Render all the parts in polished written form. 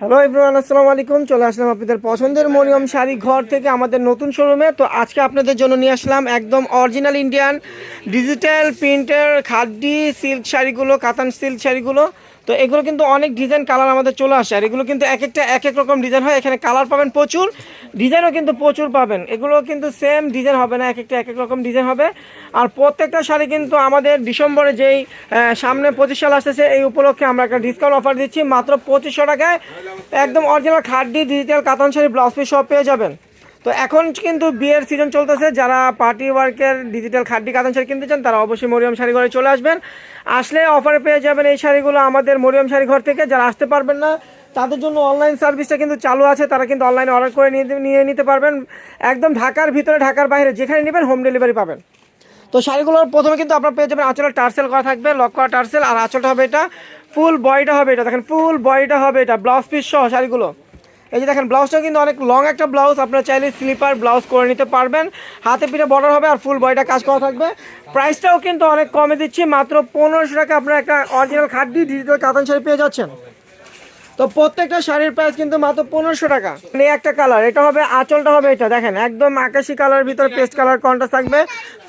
Hello everyone, আসসালামু আলাইকুম। চলে আসলাম আপনাদের পছন্দের মরিয়ম শাড়ি ঘর থেকে আমাদের নতুন শোরুমে। তো আজকে আপনাদের জন্য নিয়ে আসলাম একদম অরিজিনাল ইন্ডিয়ান ডিজিটাল প্রিন্টের খাদি সিল্ক শাড়িগুলো, কাতান সিল্ক শাড়িগুলো। তো এগুলো কিন্তু অনেক ডিজাইন কালার আমাদের চলে আসে, আর এগুলো কিন্তু এক একটা এক এক রকম ডিজাইন হয়। এখানে কালার পাবেন প্রচুর, ডিজাইনও কিন্তু প্রচুর পাবেন। এগুলো কিন্তু সেম ডিজাইন হবে না, এক একটা এক এক রকম ডিজাইন হবে। আর প্রত্যেকটা শাড়ি কিন্তু আমাদের ডিসেম্বরে যেই সামনে 25 সাল আসতেছে, এই উপলক্ষে আমরা একটা ডিসকাউন্ট অফার দিচ্ছি মাত্র 2500 টাকায়। একদম অরিজিনাল খাদি ডিজিটাল কাতান শাড়ি ব্লাউজ পিস সব পেয়ে যাবেন। তো এখন কিন্তু বিয়ের সিজন চলতেছে, যারা পার্টি ওয়ার্কের ডিজিটাল খাদি কাতান শাড়ি কিনতে চান তারা অবশ্যই মরিয়ম শাড়ি ঘরে চলে আসবেন। আসলে অফারে পেয়ে যাবেন এই শাড়িগুলো আমাদের মরিয়ম শাড়ি ঘর থেকে। যারা আসতে পারবেন না তাদের জন্য অনলাইন সার্ভিসটা কিন্তু চালু আছে, তারা কিন্তু অনলাইনে অর্ডার করে নিয়ে নিতে পারবেন। একদম ঢাকার ভিতরে ঢাকার বাইরে যেখানে নেবেন হোম ডেলিভারি পাবেন। তো শাড়িগুলোর প্রথমে কিন্তু আপনার পেয়ে যাবেন আঁচলের টার্সেল করা থাকবে, লক করা টার্সেল। আর আঁচলটা হবে এটা, ফুল বডিটা হবে এটা, দেখেন ফুল বডিটা হবে এটা ব্লাউজ পিস সহ শাড়িগুলো। এই যে দেখেন ব্লাউজটা কিন্তু অনেক লং একটা ব্লাউজ, আপনারা চাইলে স্লিপার ব্লাউজ করে নিতে পারবেন। হাতে পিঠে বর্ডার হবে আর ফুল বডিটা কাজ করা থাকবে। প্রাইসটাও কিন্তু অনেক কমে দিচ্ছি, মাত্র 1500 টাকা আপনারা একটা অরিজিনাল খাদি ডিজিটাল কাতান শাড়ি পেয়ে যাচ্ছেন। তো প্রত্যেকটা শাড়ির প্রাইস কিন্তু মাত্র 1500 টাকা। এই একটা কালার, এটা হবে আঁচলটা হবে এটা, দেখেন একদম আকাশি কালার ভিতরে পেস্ট কালার কন্ট্রাস্ট থাকবে,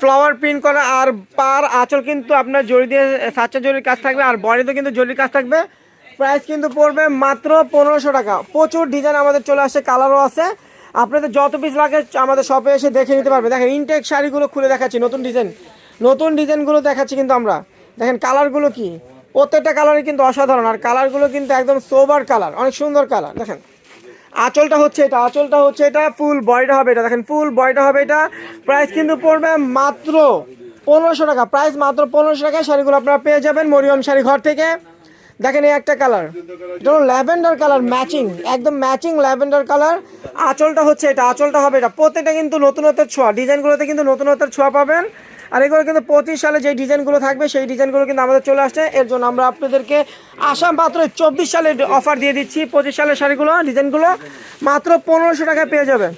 ফ্লাওয়ার প্রিন্ট করা। আর পার আঁচল কিন্তু আপনার জড়ি দিয়ে সাচ্চা জরির কাজ থাকবে, আর বডিতে কিন্তু জরির কাজ থাকবে। প্রাইস কিন্তু পড়বে মাত্র 1500 টাকা। প্রচুর ডিজাইন আমাদের চলে আসছে, কালারও আছে। আপনাদের যত পিস লাগে আমাদের শপে এসে দেখে নিতে পারবে। দেখেন ইনটেক শাড়িগুলো খুলে দেখাচ্ছি, নতুন ডিজাইনগুলো দেখাচ্ছি কিন্তু আমরা। দেখেন কালারগুলো কি, প্রত্যেকটা কালারই কিন্তু অসাধারণ। আর কালারগুলো কিন্তু একদম সোবার কালার, অনেক সুন্দর কালার। দেখেন আঁচলটা হচ্ছে এটা, ফুল বডিটা হবে এটা, দেখেন ফুল বডিটা হবে এটা। প্রাইস কিন্তু পড়বে মাত্র 1500 টাকা। প্রাইস মাত্র 1500 টাকায় শাড়িগুলো আপনারা পেয়ে যাবেন মরিয়ম শাড়ি ঘর থেকে। দেখেন এই একটা কালার, এটা হলো ল্যাভেন্ডার কালার, ম্যাচিং একদম ম্যাচিং ল্যাভেন্ডার কালার। আঁচলটা হচ্ছে এটা, আঁচলটা হবে এটা। প্রত্যেকটা কিন্তু নতুনত্বের ছোঁয়া, ডিজাইনগুলোতে কিন্তু নতুনত্বের ছোঁয়া পাবেন। আর এগুলো কিন্তু 25 সালে যে ডিজাইনগুলো থাকবে সেই ডিজাইনগুলো কিন্তু আমাদের চলে আসছে। এর জন্য আমরা আপনাদেরকে আসা মাত্র 24 সালের অফার দিয়ে দিচ্ছি। 25 সালের শাড়িগুলো ডিজাইনগুলো মাত্র 1500 টাকায় পেয়ে যাবেন।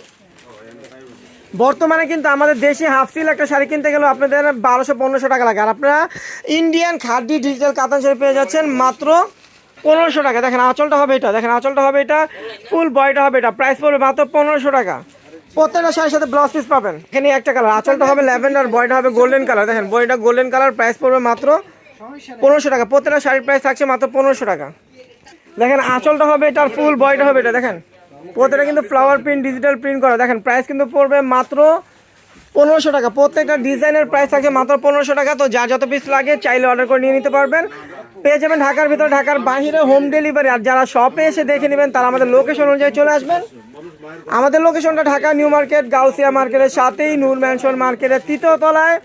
বর্তমানে কিন্তু আমাদের দেশে হাফ সিল একটা শাড়ি কিনতে গেলেও আপনাদের 1200-1500 টাকা লাগে, আর আপনারা ইন্ডিয়ান খাদি ডিজিটাল কাতান শাড়ি পেয়ে যাচ্ছেন মাত্র 1500 টাকা। দেখেন আঁচলটা হবে এটা, ফুল বডিটা হবে এটা। প্রাইস পড়বে মাত্র 1500 টাকা। প্রত্যেকটা শাড়ির সাথে ব্লাউজ পিস পাবেন। এখানে একটা কালার, আঁচলটা হবে ল্যাভেন্ডার, বডিটা হবে গোল্ডেন কালার। দেখেন বডিটা গোল্ডেন কালার, প্রাইস পড়বে মাত্র 1500 টাকা। প্রত্যেকটা শাড়ির প্রাইস থাকছে মাত্র 1500 টাকা। দেখেন আঁচলটা হবে এটা, ফুল বডিটা হবে এটা। দেখেন প্রত্যেকটা কিন্তু ফ্লাওয়ার প্রিন্ট ডিজিটাল প্রিন্ট করা। দেখেন প্রাইস কিন্তু পড়বে মাত্র 1500 টাকা। প্রত্যেকটা ডিজাইনের প্রাইস থাকছে মাত্র 1500 টাকা। তো যা যত পিস লাগে চাইলে অর্ডার করে নিয়ে নিতে পারবেন। পেয়ে যাবেন ঢাকার ভিতরে ঢাকার বাইরে হোম ডেলিভারি। আর যারা শপে এসে দেখে নেবেন তারা আমাদের লোকেশন অনুযায়ী চলে আসবেন। আমাদের লোকেশনটা ঢাকা নিউ মার্কেট, গাউসিয়া মার্কেটের সাথেই নূর ম্যানশন মার্কেটের 3য় তলায়।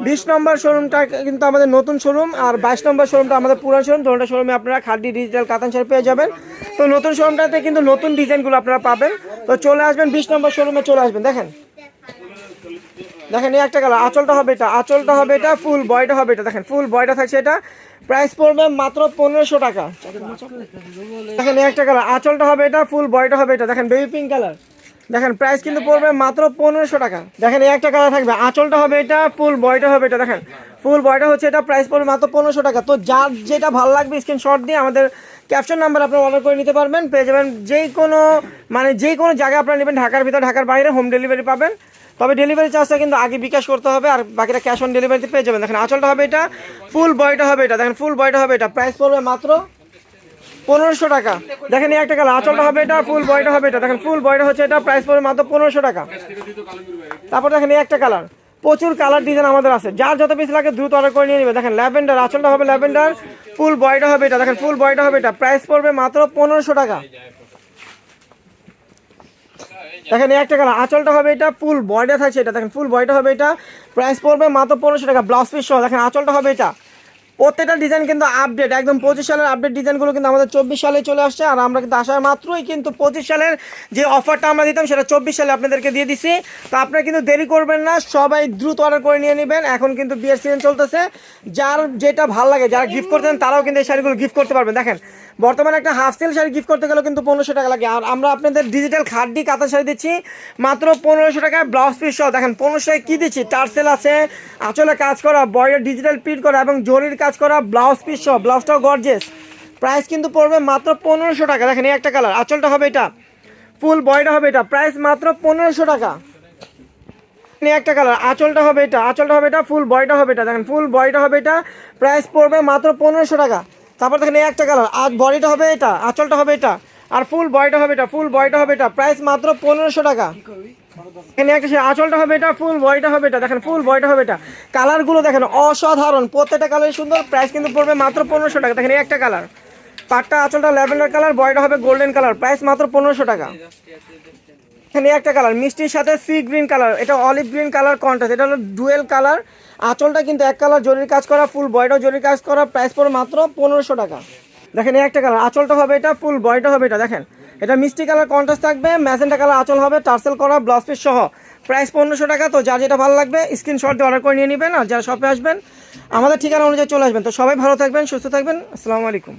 20 নম্বর শোরুমটা কিন্তু আমাদের নতুন শোরুম, আর 22 নম্বর শোরুমটা আমাদের পুরান শোরুম। দুটো শোরুমে আপনারা খাদি ডিজিটাল কাতান শাড়ি পেয়ে যাবেন। তো নতুন শোরুমটাতে কিন্তু নতুন ডিজাইনগুলো আপনারা পাবেন। তো চলে আসবেন 20 নম্বর শোরুমে চলে আসবেন। দেখেন এই একটা কালার, আঁচলটা হবে এটা, ফুল বডিটা হবে এটা। দেখেন ফুল বডিটা থাকছে এটা, প্রাইস পড়বে মাত্র 1500 টাকা। দেখেন এই একটা কালার, আঁচলটা হবে এটা, ফুল বডিটা হবে এটা। দেখেন বেবি পিঙ্ক কালার। দেখেন প্রাইস কিন্তু পড়বে মাত্র 1500 টাকা। দেখেন এই একটা কালার থাকবে, আঁচলটা হবে এটা, ফুল বডিটা হবে এটা। দেখেন ফুল বডিটা হচ্ছে এটা, প্রাইস পড়বে মাত্র 1500 টাকা। তো যার যেটা ভালো লাগবে স্ক্রিনশট দিয়ে আমাদের ক্যাপশন নাম্বার আপনারা অর্ডার করে নিতে পারবেন। পেয়ে যাবেন যে কোনো জায়গায় আপনারা নেবেন, ঢাকার ভিতর ঢাকার বাইরে হোম ডেলিভারি পাবেন। তবে ডেলিভারি চার্জটা কিন্তু আগে বিকাশ করতে হবে, আর বাকিটা ক্যাশ অন ডেলিভারিতে পেয়ে যাবেন। দেখেন আঁচলটা হবে এটা, ফুল বডিটা হবে এটা। দেখেন ফুল বডিটা হবে এটা, প্রাইস পড়বে মাত্র 1500 টাকা। দেখেন এই একটা কালার, আঁচলটা হবে এটা, ফুল বডিটা হবে এটা। দেখেন ফুল বডিটা হচ্ছে এটা, প্রাইস পড়বে মাত্র 1500 টাকা। তারপর দেখেন এই একটা কালার, প্রচুর কালার ডিজাইন আমাদের আছে। যার যত পিস লাগে দ্রুত অর্ডার করে নিয়ে নেবে। দেখেন ল্যাভেন্ডার, আঁচলটা হবে ল্যাভেন্ডার, ফুল বডিটা হবে এটা। দেখেন ফুল বডিটা হবে এটা, প্রাইস পড়বে মাত্র 1500 টাকা। দেখেন এই একটা কালার, আঁচলটা হবে এটা, ফুল বডিটা থাকছে এটা। দেখেন ফুল বডিটা হবে এটা, প্রাইস পড়বে মাত্র 1500 টাকা ব্লাউজ পিস সহ। দেখেন আঁচলটা হবে এটা। প্রত্যেকটা ডিজাইন কিন্তু আপডেট, একদম 25 সালের আপডেট ডিজাইনগুলো কিন্তু আমাদের 24 সালে চলে আসছে। আর আমরা কিন্তু আসার মাত্রই কিন্তু 25 সালের যে অফারটা আমরা দিতাম সেটা 24 সালে আপনাদেরকে দিয়ে দিছি। তো আপনারা কিন্তু দেরি করবেন না, সবাই দ্রুত অর্ডার করে নিয়ে নেবেন। এখন কিন্তু বিয়ের সিজন চলতেছে, যার যেটা ভালো লাগে, যারা গিফট করতেন তারাও কিন্তু এই শাড়িগুলো গিফট করতে পারবেন। দেখেন বর্তমানে একটা হাফ সিল শাড়ি গিফট করতে গেলেও কিন্তু 1500 টাকা লাগে, আর আমরা আপনাদের ডিজিটাল খাদি কাতান শাড়ি দিচ্ছি মাত্র 1500 টাকায় ব্লাউজ পিস সহ। দেখেন 1500 টাকায় কী দিচ্ছি, টার্সেল আছে, আঁচলে কাজ করা, বডির ডিজিটাল প্রিন্ট করা এবং জরির কাজ করা ব্লাউজ পিস সহ। ব্লাউজটাও গর্জিয়াস, প্রাইস কিন্তু পড়বে মাত্র 1500 টাকা। দেখেন এই একটা কালার, আঁচলটা হবে এটা, ফুল বয়টা হবে এটা, প্রাইস মাত্র 1500 টাকা। একটা কালার, আঁচলটা হবে এটা, আঁচলটা হবে এটা, ফুল বয়টা হবে এটা, দেখেন ফুল বয়টা হবে এটা, প্রাইস পড়বে মাত্র 1500 টাকা। তারপর দেখেন এই একটা কালার, আর বডিটা হবে এটা, আঁচলটা হবে এটা, আর ফুল বয়টা হবে এটা, ফুল বয়টা হবে এটা, প্রাইস মাত্র 1500 টাকা। এখানে একটা আঁচলটা হবে এটা, ফুল বয়টা হবে এটা, দেখেন ফুল বয়টা হবে এটা। কালারগুলো দেখেন অসাধারণ, প্রত্যেকটা কালার সুন্দর, প্রাইস কিন্তু পড়বে মাত্র 1500 টাকা। দেখেন এই একটা কালার, পাটটা আঁচলটা ল্যাভেন্ডার কালার, বয়টা হবে গোল্ডেন কালার, প্রাইস মাত্র 1500 টাকা। এখানে একটা কালার মিষ্টির সাথে সি গ্রিন কালার, এটা অলিভ গ্রিন কালার কন্ট্রাস্ট, এটা হলো ডুয়েল কালার, আঁচলটা কিন্তু এক কালার জরির কাজ করা, ফুল বয়টাও জরির কাজ করা, প্রাইস পড়বে মাত্র 1500 টাকা। দেখেন এই একটা কালার, আঁচলটা হবে এটা, ফুল বয়টা হবে এটা, দেখেন এটা মিষ্টি কালার কন্ট্রাস্ট থাকবে, ম্যাজেন্টা কালার আঁচল হবে, টার্সেল করা, ব্লাউজ পিস সহ, প্রাইস 1500 টাকা। তো যার যেটা ভালো লাগবে স্ক্রিনশট দিয়ে অর্ডার করে নিয়ে নেবেন, আর যারা শপে আসবেন আমাদের ঠিকানা অনুযায়ী চলে আসবেন। তো সবাই ভালো থাকবেন, সুস্থ থাকবেন, আসসালামু আলাইকুম।